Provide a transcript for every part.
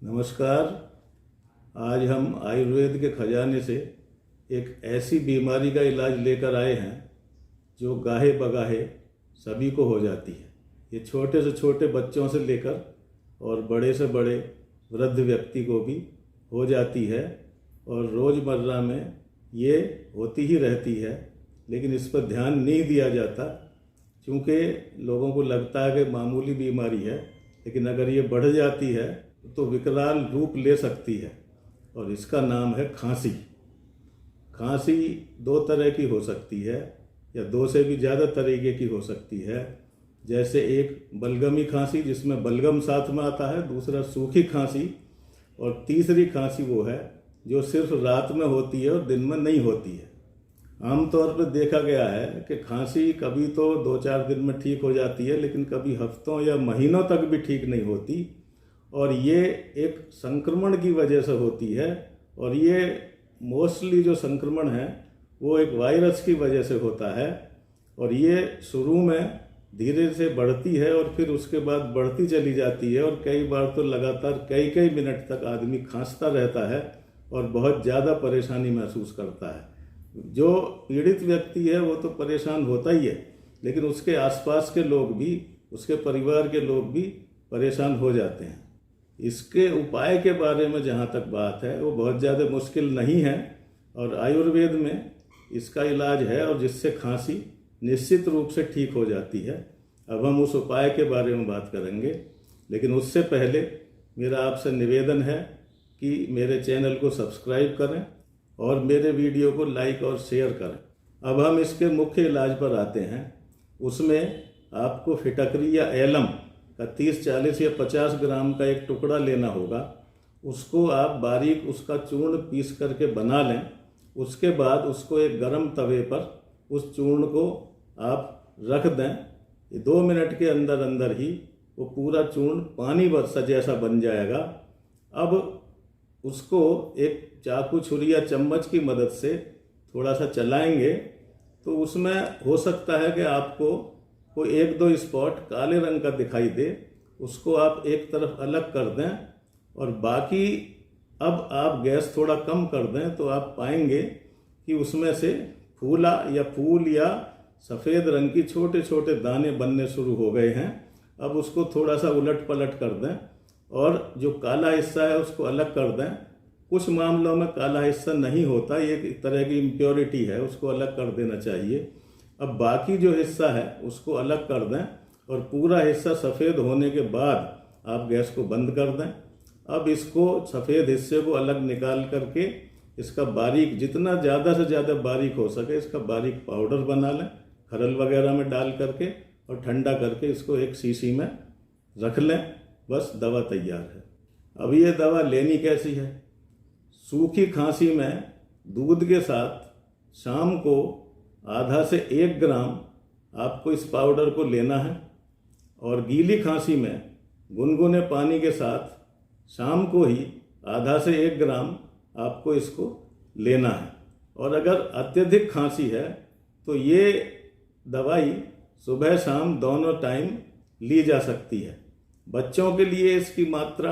नमस्कार। आज हम आयुर्वेद के खजाने से एक ऐसी बीमारी का इलाज लेकर आए हैं जो गाहे बगाहे सभी को हो जाती है। ये छोटे से छोटे बच्चों से लेकर और बड़े से बड़े वृद्ध व्यक्ति को भी हो जाती है और रोज़मर्रा में ये होती ही रहती है, लेकिन इस पर ध्यान नहीं दिया जाता क्योंकि लोगों को लगता है कि मामूली बीमारी है, लेकिन अगर ये बढ़ जाती है तो विकराल रूप ले सकती है। और इसका नाम है खांसी। खांसी दो तरह की हो सकती है या दो से भी ज़्यादा तरीके की हो सकती है। जैसे एक बलगमी खांसी जिसमें बलगम साथ में आता है, दूसरा सूखी खांसी, और तीसरी खांसी वो है जो सिर्फ रात में होती है और दिन में नहीं होती है। आमतौर पर देखा गया है कि खांसी कभी तो 2-4 दिन में ठीक हो जाती है, लेकिन कभी हफ्तों या महीनों तक भी ठीक नहीं होती। और ये एक संक्रमण की वजह से होती है, और ये मोस्टली जो संक्रमण है वो एक वायरस की वजह से होता है। और ये शुरू में धीरे से बढ़ती है और फिर उसके बाद बढ़ती चली जाती है, और कई बार तो लगातार कई मिनट तक आदमी खांसता रहता है और बहुत ज़्यादा परेशानी महसूस करता है। जो पीड़ित व्यक्ति है वो तो परेशान होता ही है, लेकिन उसके आसपास के लोग भी, उसके परिवार के लोग भी परेशान हो जाते हैं। इसके उपाय के बारे में जहाँ तक बात है वो बहुत ज़्यादा मुश्किल नहीं है, और आयुर्वेद में इसका इलाज है और जिससे खांसी निश्चित रूप से ठीक हो जाती है। अब हम उस उपाय के बारे में बात करेंगे, लेकिन उससे पहले मेरा आपसे निवेदन है कि मेरे चैनल को सब्सक्राइब करें और मेरे वीडियो को लाइक और शेयर करें। अब हम इसके मुख्य इलाज पर आते हैं। उसमें आपको फिटकरी या एलम का 30, 40 या 50 ग्राम का एक टुकड़ा लेना होगा। उसको आप बारीक उसका चूर्ण पीस करके बना लें। उसके बाद उसको एक गरम तवे पर उस चूर्ण को आप रख दें। 2 मिनट के अंदर अंदर ही वो पूरा चूर्ण पानी वर्षा जैसा बन जाएगा। अब उसको एक चाकू, छुरी या चम्मच की मदद से थोड़ा सा चलाएंगे तो उसमें हो सकता है कि आपको कोई 1-2 स्पॉट काले रंग का दिखाई दे। उसको आप एक तरफ अलग कर दें और बाकी अब आप गैस थोड़ा कम कर दें तो आप पाएंगे कि उसमें से फूल या सफ़ेद रंग की छोटे छोटे दाने बनने शुरू हो गए हैं। अब उसको थोड़ा सा उलट पलट कर दें और जो काला हिस्सा है उसको अलग कर दें। कुछ मामलों में काला हिस्सा नहीं होता, ये एक तरह की इम्प्योरिटी है, उसको अलग कर देना चाहिए। अब बाकी जो हिस्सा है उसको अलग कर दें और पूरा हिस्सा सफ़ेद होने के बाद आप गैस को बंद कर दें। अब इसको सफ़ेद हिस्से को अलग निकाल करके इसका बारीक, जितना ज़्यादा से ज़्यादा बारीक हो सके इसका बारीक पाउडर बना लें, खरल वगैरह में डाल करके, और ठंडा करके इसको एक शीशी में रख लें। बस दवा तैयार है। अब ये दवा लेनी कैसी है? सूखी खांसी में दूध के साथ शाम को आधा से 1 ग्राम आपको इस पाउडर को लेना है, और गीली खांसी में गुनगुने पानी के साथ शाम को ही आधा से 1 ग्राम आपको इसको लेना है। और अगर अत्यधिक खांसी है तो ये दवाई सुबह शाम दोनों टाइम ली जा सकती है। बच्चों के लिए इसकी मात्रा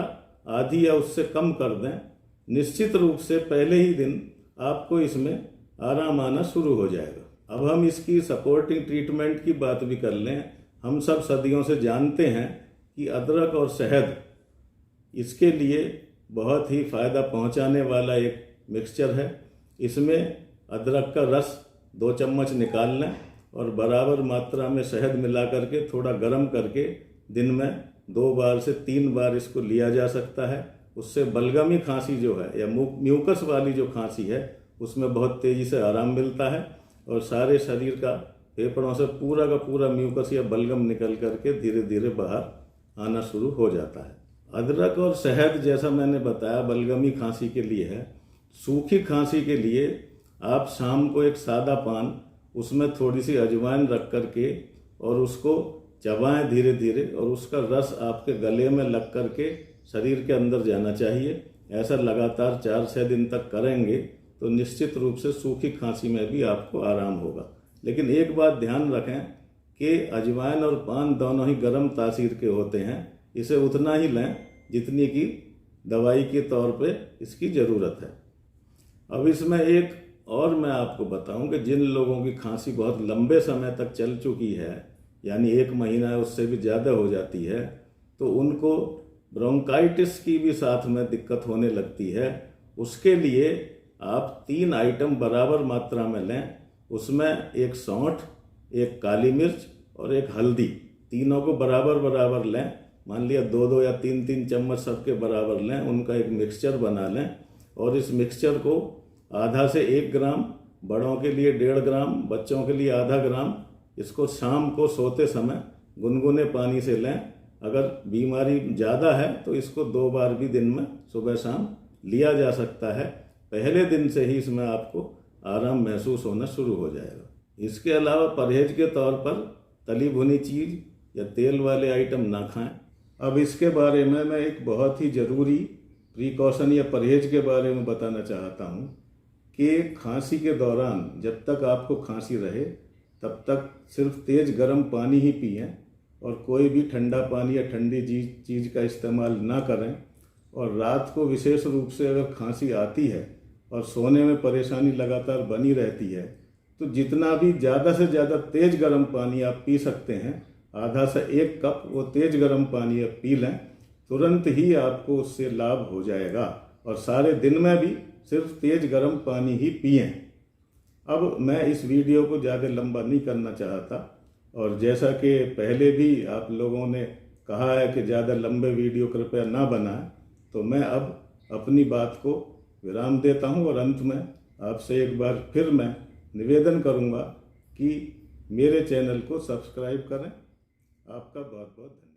आधी या उससे कम कर दें। निश्चित रूप से पहले ही दिन आपको इसमें आराम आना शुरू हो जाएगा। अब हम इसकी सपोर्टिंग ट्रीटमेंट की बात भी कर लें। हम सब सदियों से जानते हैं कि अदरक और शहद इसके लिए बहुत ही फ़ायदा पहुंचाने वाला एक मिक्सचर है। इसमें अदरक का रस 2 चम्मच निकाल लें और बराबर मात्रा में शहद मिला करके थोड़ा गर्म करके दिन में 2 बार से 3 बार इसको लिया जा सकता है। उससे बलगमी खांसी जो है या म्यूकस वाली जो खांसी है उसमें बहुत तेज़ी से आराम मिलता है, और सारे शरीर का, फेफड़ों से पूरा का पूरा म्यूकस या बलगम निकल करके धीरे धीरे बाहर आना शुरू हो जाता है। अदरक और शहद जैसा मैंने बताया बलगमी खांसी के लिए है। सूखी खांसी के लिए आप शाम को एक सादा पान, उसमें थोड़ी सी अजवाइन रख करके और उसको चबाएं धीरे धीरे, और उसका रस आपके गले में लग करके शरीर के अंदर जाना चाहिए। ऐसा लगातार 4-6 दिन तक करेंगे तो निश्चित रूप से सूखी खांसी में भी आपको आराम होगा। लेकिन एक बात ध्यान रखें कि अजवाइन और पान दोनों ही गर्म तासीर के होते हैं। इसे उतना ही लें जितनी की दवाई के तौर पे इसकी ज़रूरत है। अब इसमें एक और मैं आपको बताऊं कि जिन लोगों की खांसी बहुत लंबे समय तक चल चुकी है, यानी 1 महीना उससे भी ज़्यादा हो जाती है, तो उनको ब्रोंकाइटिस की भी साथ में दिक्कत होने लगती है। उसके लिए आप 3 आइटम बराबर मात्रा में लें। उसमें एक सौंठ, एक काली मिर्च और एक हल्दी, तीनों को बराबर बराबर लें। मान लिया 2-2 या 3-3 चम्मच सबके बराबर लें, उनका एक मिक्सचर बना लें और इस मिक्सचर को आधा से 1 ग्राम, बड़ों के लिए 1.5 ग्राम, बच्चों के लिए आधा ग्राम, इसको शाम को सोते समय गुनगुने पानी से लें। अगर बीमारी ज़्यादा है तो इसको 2 बार भी दिन में सुबह शाम लिया जा सकता है। पहले दिन से ही इसमें आपको आराम महसूस होना शुरू हो जाएगा। इसके अलावा परहेज के तौर पर तली भुनी चीज़ या तेल वाले आइटम ना खाएं। अब इसके बारे में मैं एक बहुत ही ज़रूरी प्रिकॉशन या परहेज के बारे में बताना चाहता हूँ कि खांसी के दौरान जब तक आपको खांसी रहे तब तक सिर्फ तेज़ गर्म पानी ही पिएं और कोई भी ठंडा पानी या ठंडी चीज़ का इस्तेमाल ना करें। और रात को विशेष रूप से अगर खांसी आती है और सोने में परेशानी लगातार बनी रहती है तो जितना भी ज़्यादा से ज़्यादा तेज़ गर्म पानी आप पी सकते हैं, आधा से 1 कप वो तेज़ गर्म पानी आप पी लें, तुरंत ही आपको उससे लाभ हो जाएगा। और सारे दिन में भी सिर्फ तेज़ गर्म पानी ही पिएं। अब मैं इस वीडियो को ज़्यादा लंबा नहीं करना चाहता, और जैसा कि पहले भी आप लोगों ने कहा है कि ज़्यादा लंबे वीडियो कृपया ना बनाएं, तो मैं अब अपनी बात को विराम देता हूं और अंत में आपसे एक बार फिर मैं निवेदन करूंगा कि मेरे चैनल को सब्सक्राइब करें। आपका बहुत बहुत धन्यवाद।